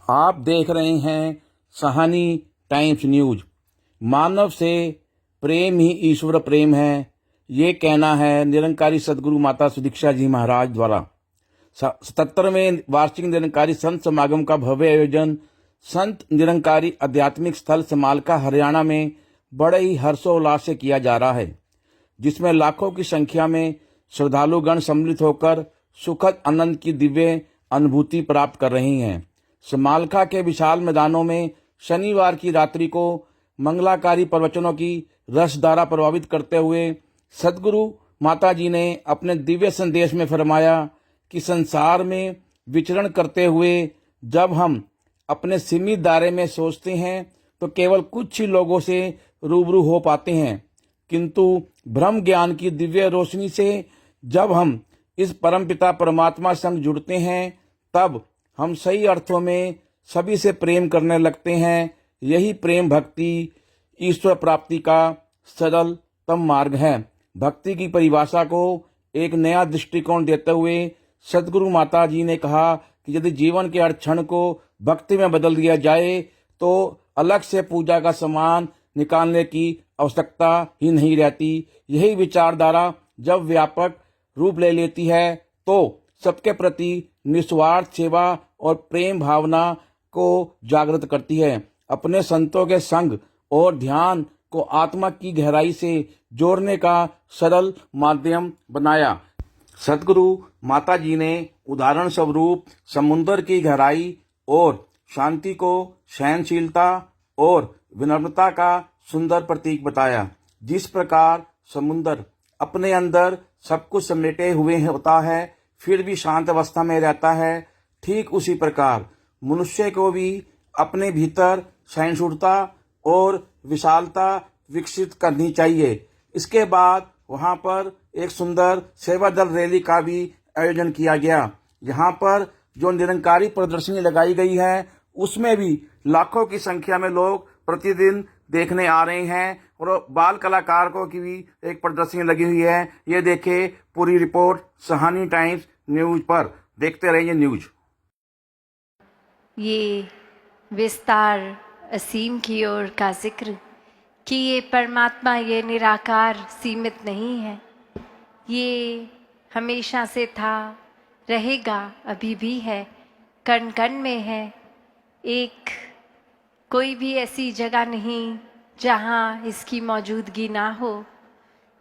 आप देख रहे हैं सहानी टाइम्स न्यूज। मानव से प्रेम ही ईश्वर प्रेम है, ये कहना है निरंकारी सदगुरु माता सुदीक्षा जी महाराज द्वारा। 77वें वार्षिक निरंकारी संत समागम का भव्य आयोजन संत निरंकारी आध्यात्मिक स्थल समालका हरियाणा में बड़े ही हर्षोल्लास से किया जा रहा है, जिसमें लाखों की संख्या में श्रद्धालुगण सम्मिलित होकर सुखद आनंद की दिव्य अनुभूति प्राप्त कर रही हैं। समालका के विशाल मैदानों में शनिवार की रात्रि को मंगलाकारी प्रवचनों की रसधारा प्रभावित करते हुए सदगुरु माता जी ने अपने दिव्य संदेश में फरमाया कि संसार में विचरण करते हुए जब हम अपने सीमित दायरे में सोचते हैं तो केवल कुछ ही लोगों से रूबरू हो पाते हैं, किंतु ब्रह्म ज्ञान की दिव्य रोशनी से जब हम इस परमपिता परमात्मा संग जुड़ते हैं तब हम सही अर्थों में सभी से प्रेम करने लगते हैं। यही प्रेम भक्ति ईश्वर प्राप्ति का सरलतम मार्ग है। भक्ति की परिभाषा को एक नया दृष्टिकोण देते हुए सदगुरु माता जी ने कहा कि यदि जीवन के हर क्षण को भक्ति में बदल दिया जाए तो अलग से पूजा का सामान निकालने की आवश्यकता ही नहीं रहती। यही विचारधारा जब व्यापक रूप ले लेती है तो सबके प्रति निस्वार्थ सेवा और प्रेम भावना को जागृत करती है। अपने संतों के संग और ध्यान को आत्मा की गहराई से जोड़ने का सरल माध्यम बनाया। सदगुरु माता जी ने उदाहरण स्वरूप समुद्र की गहराई और शांति को सहनशीलता और विनम्रता का सुंदर प्रतीक बताया। जिस प्रकार समुद्र अपने अंदर सब कुछ समेटे हुए होता है फिर भी शांत अवस्था में रहता है, ठीक उसी प्रकार मनुष्य को भी अपने भीतर सहिष्णुता और विशालता विकसित करनी चाहिए। इसके बाद वहां पर एक सुंदर सेवा दल रैली का भी आयोजन किया गया। यहाँ पर जो निरंकारी प्रदर्शनी लगाई गई है उसमें भी लाखों की संख्या में लोग प्रतिदिन देखने आ रहे हैं और बाल कलाकारों की भी एक प्रदर्शनी लगी हुई है। ये देखे पूरी रिपोर्ट सहानी टाइम्स न्यूज पर। देखते रहिए न्यूज। ये विस्तार असीम की ओर का जिक्र कि ये परमात्मा, ये निराकार सीमित नहीं है, ये हमेशा से था, रहेगा, अभी भी है, कण कण में है। एक कोई भी ऐसी जगह नहीं जहाँ इसकी मौजूदगी ना हो।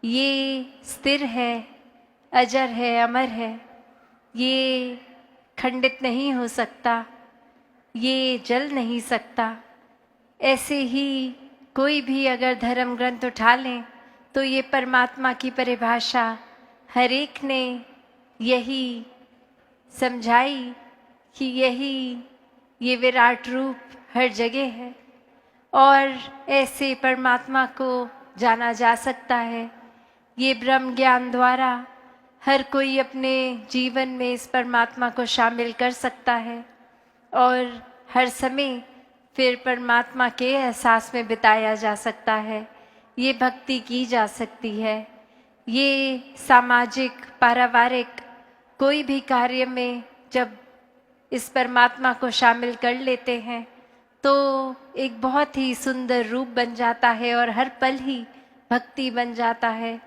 ये स्थिर है, अजर है, अमर है, ये खंडित नहीं हो सकता, ये जल नहीं सकता। ऐसे ही कोई भी अगर धर्म ग्रंथ उठा लें तो ये परमात्मा की परिभाषा हर एक ने यही समझाई कि ये विराट रूप हर जगह है और ऐसे परमात्मा को जाना जा सकता है। ये ब्रह्म ज्ञान द्वारा हर कोई अपने जीवन में इस परमात्मा को शामिल कर सकता है और हर समय फिर परमात्मा के एहसास में बिताया जा सकता है। ये भक्ति की जा सकती है। ये सामाजिक, पारिवारिक कोई भी कार्य में जब इस परमात्मा को शामिल कर लेते हैं तो एक बहुत ही सुंदर रूप बन जाता है और हर पल ही भक्ति बन जाता है।